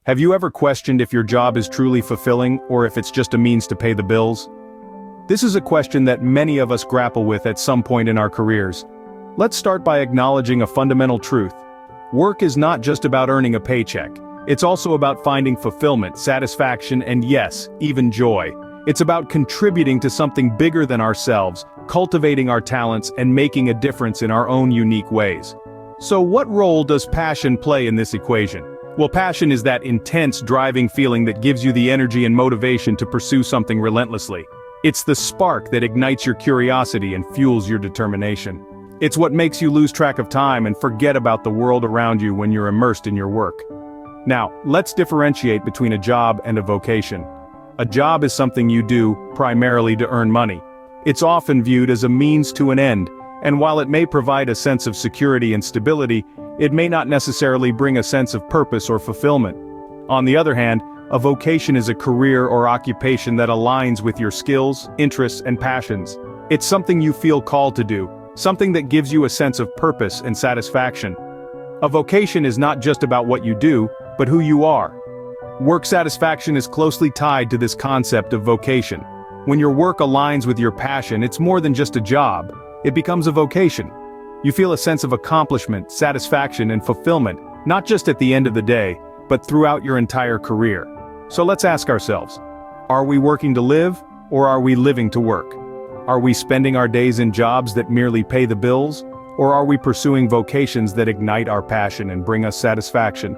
Have you ever questioned if your job is truly fulfilling or if it's just a means to pay the bills? This is a question that many of us grapple with at some point in our careers. Let's start by acknowledging a fundamental truth. Work is not just about earning a paycheck. It's also about finding fulfillment, satisfaction, and yes, even joy. It's about contributing to something bigger than ourselves, cultivating our talents, and making a difference in our own unique ways. So what role does passion play in this equation? Well, passion is that intense, driving feeling that gives you the energy and motivation to pursue something relentlessly. It's the spark that ignites your curiosity and fuels your determination. It's what makes you lose track of time and forget about the world around you when you're immersed in your work. Now, let's differentiate between a job and a vocation. A job is something you do primarily to earn money. It's often viewed as a means to an end, and while it may provide a sense of security and stability, it may not necessarily bring a sense of purpose or fulfillment. On the other hand, a vocation is a career or occupation that aligns with your skills, interests, and passions. It's something you feel called to do, something that gives you a sense of purpose and satisfaction. A vocation is not just about what you do, but who you are. Work satisfaction is closely tied to this concept of vocation. When your work aligns with your passion, it's more than just a job. It becomes a vocation. You feel a sense of accomplishment, satisfaction, and fulfillment, not just at the end of the day, but throughout your entire career. So let's ask ourselves, are we working to live, or are we living to work? Are we spending our days in jobs that merely pay the bills, or are we pursuing vocations that ignite our passion and bring us satisfaction?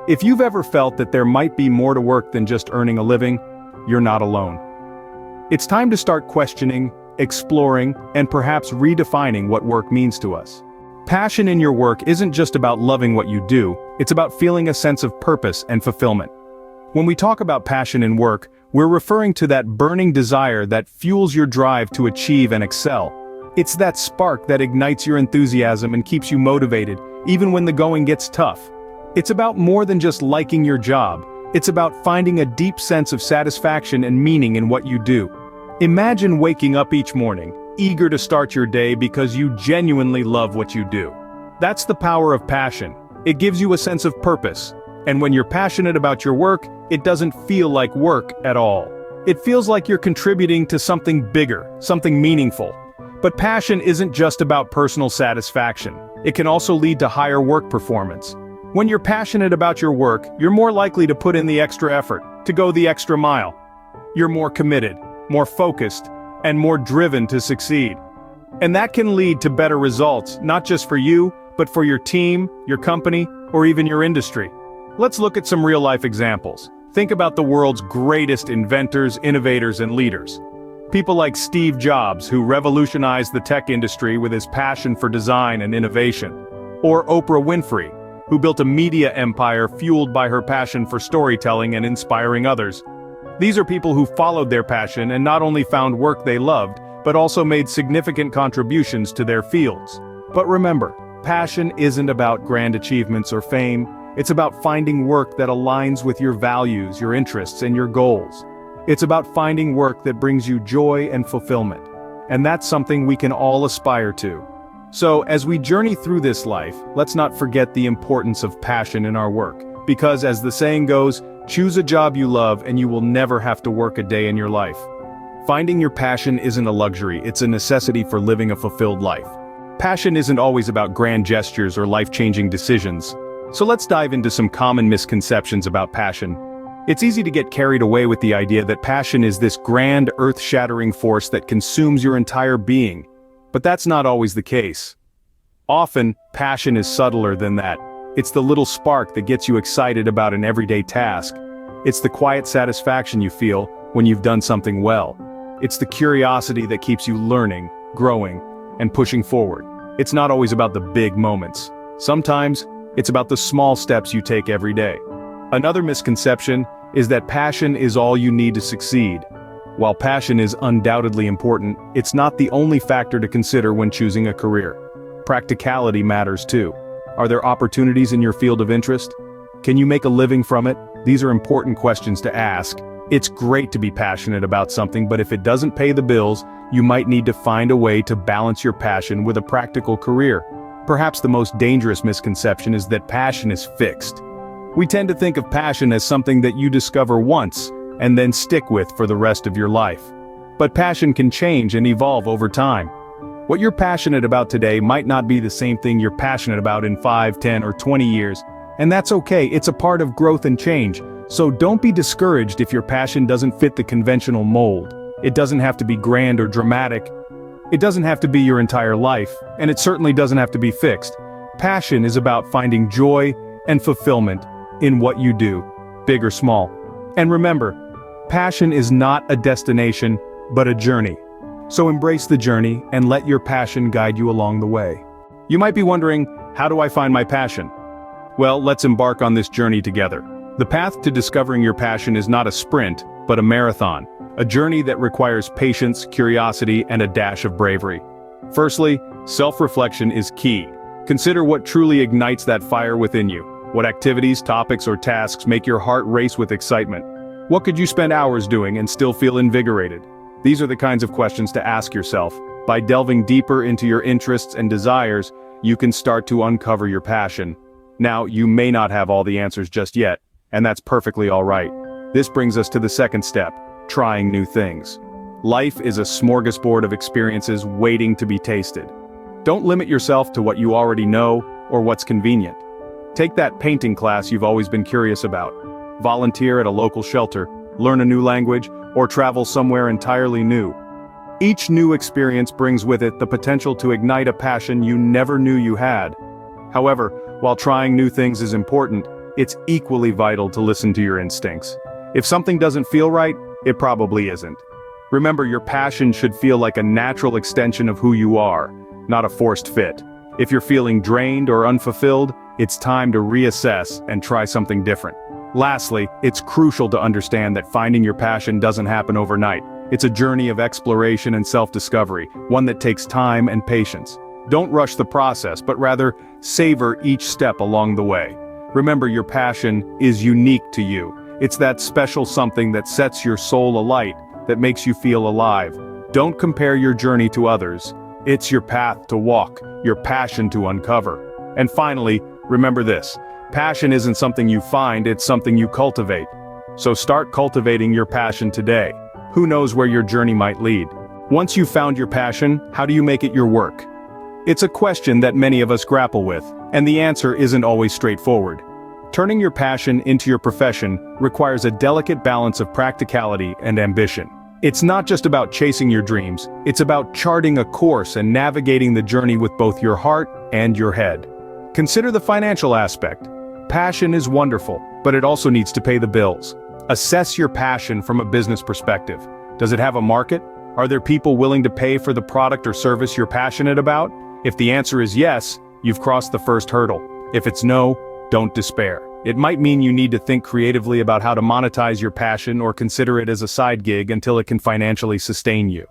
If you've ever felt that there might be more to work than just earning a living, you're not alone. It's time to start questioning, exploring, and perhaps redefining what work means to us. Passion in your work isn't just about loving what you do, it's about feeling a sense of purpose and fulfillment. When we talk about passion in work, we're referring to that burning desire that fuels your drive to achieve and excel. It's that spark that ignites your enthusiasm and keeps you motivated, even when the going gets tough. It's about more than just liking your job. It's about finding a deep sense of satisfaction and meaning in what you do. Imagine waking up each morning, eager to start your day because you genuinely love what you do. That's the power of passion. It gives you a sense of purpose. And when you're passionate about your work, it doesn't feel like work at all. It feels like you're contributing to something bigger, something meaningful. But passion isn't just about personal satisfaction. It can also lead to higher work performance. When you're passionate about your work, you're more likely to put in the extra effort, to go the extra mile. You're more committed, more focused, and more driven to succeed. And that can lead to better results, not just for you, but for your team, your company, or even your industry. Let's look at some real-life examples. Think about the world's greatest inventors, innovators, and leaders. People like Steve Jobs, who revolutionized the tech industry with his passion for design and innovation. Or Oprah Winfrey, who built a media empire fueled by her passion for storytelling and inspiring others. These are people who followed their passion and not only found work they loved, but also made significant contributions to their fields. But remember, passion isn't about grand achievements or fame. It's about finding work that aligns with your values, your interests, and your goals. It's about finding work that brings you joy and fulfillment. And that's something we can all aspire to. So, as we journey through this life, let's not forget the importance of passion in our work. Because as the saying goes, choose a job you love and you will never have to work a day in your life. Finding your passion isn't a luxury, it's a necessity for living a fulfilled life. Passion isn't always about grand gestures or life-changing decisions. So let's dive into some common misconceptions about passion. It's easy to get carried away with the idea that passion is this grand, earth-shattering force that consumes your entire being. But that's not always the case. Often, passion is subtler than that. It's the little spark that gets you excited about an everyday task. It's the quiet satisfaction you feel when you've done something well. It's the curiosity that keeps you learning, growing, and pushing forward. It's not always about the big moments. Sometimes, it's about the small steps you take every day. Another misconception is that passion is all you need to succeed. While passion is undoubtedly important, it's not the only factor to consider when choosing a career. Practicality matters too. Are there opportunities in your field of interest? Can you make a living from it? These are important questions to ask. It's great to be passionate about something, but if it doesn't pay the bills, you might need to find a way to balance your passion with a practical career. Perhaps the most dangerous misconception is that passion is fixed. We tend to think of passion as something that you discover once and then stick with for the rest of your life. But passion can change and evolve over time. What you're passionate about today might not be the same thing you're passionate about in 5, 10, or 20 years, and that's okay. It's a part of growth and change. So don't be discouraged if your passion doesn't fit the conventional mold. It doesn't have to be grand or dramatic. It doesn't have to be your entire life, and it certainly doesn't have to be fixed. Passion is about finding joy and fulfillment in what you do, big or small. And remember, passion is not a destination, but a journey. So embrace the journey and let your passion guide you along the way. You might be wondering, how do I find my passion? Well, let's embark on this journey together. The path to discovering your passion is not a sprint, but a marathon. A journey that requires patience, curiosity, and a dash of bravery. Firstly, self-reflection is key. Consider what truly ignites that fire within you. What activities, topics, or tasks make your heart race with excitement? What could you spend hours doing and still feel invigorated? These are the kinds of questions to ask yourself. By delving deeper into your interests and desires, you can start to uncover your passion. Now, you may not have all the answers just yet, and that's perfectly all right. This brings us to the second step. Trying new things. Life is a smorgasbord of experiences waiting to be tasted. Don't limit yourself to what you already know or what's convenient. Take that painting class you've always been curious about. Volunteer at a local shelter, learn a new language, or travel somewhere entirely new. Each new experience brings with it the potential to ignite a passion you never knew you had. However, while trying new things is important, it's equally vital to listen to your instincts. If something doesn't feel right, it probably isn't. Remember, your passion should feel like a natural extension of who you are, not a forced fit. If you're feeling drained or unfulfilled, it's time to reassess and try something different. Lastly, it's crucial to understand that finding your passion doesn't happen overnight. It's a journey of exploration and self-discovery, one that takes time and patience. Don't rush the process, but rather savor each step along the way. Remember, your passion is unique to you. It's that special something that sets your soul alight, that makes you feel alive. Don't compare your journey to others. It's your path to walk, your passion to uncover. And finally, remember this. Passion isn't something you find, it's something you cultivate. So start cultivating your passion today. Who knows where your journey might lead? Once you've found your passion, how do you make it your work? It's a question that many of us grapple with, and the answer isn't always straightforward. Turning your passion into your profession requires a delicate balance of practicality and ambition. It's not just about chasing your dreams, it's about charting a course and navigating the journey with both your heart and your head. Consider the financial aspect. Passion is wonderful, but it also needs to pay the bills. Assess your passion from a business perspective. Does it have a market? Are there people willing to pay for the product or service you're passionate about? If the answer is yes, you've crossed the first hurdle. If it's no, don't despair. It might mean you need to think creatively about how to monetize your passion or consider it as a side gig until it can financially sustain you.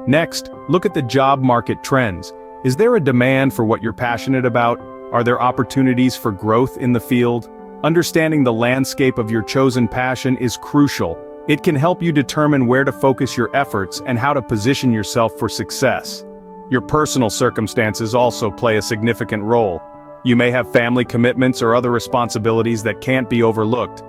Next, look at the job market trends. Is there a demand for what you're passionate about? Are there opportunities for growth in the field? Understanding the landscape of your chosen passion is crucial. It can help you determine where to focus your efforts and how to position yourself for success. Your personal circumstances also play a significant role. You may have family commitments or other responsibilities that can't be overlooked.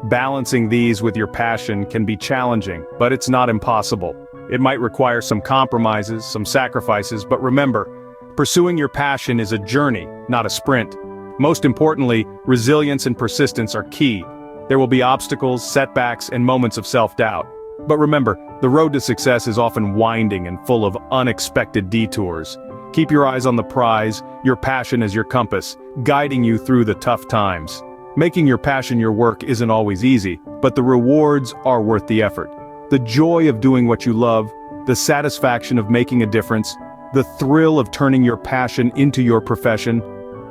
Balancing these with your passion can be challenging, but it's not impossible. It might require some compromises, some sacrifices, but remember, pursuing your passion is a journey, not a sprint. Most importantly, resilience and persistence are key. There will be obstacles, setbacks, and moments of self-doubt. But remember, the road to success is often winding and full of unexpected detours. Keep your eyes on the prize, your passion as your compass, guiding you through the tough times. Making your passion your work isn't always easy, but the rewards are worth the effort. The joy of doing what you love, the satisfaction of making a difference, the thrill of turning your passion into your profession,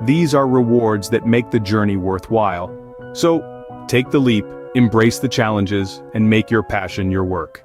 these are rewards that make the journey worthwhile. So, take the leap, embrace the challenges, and make your passion your work.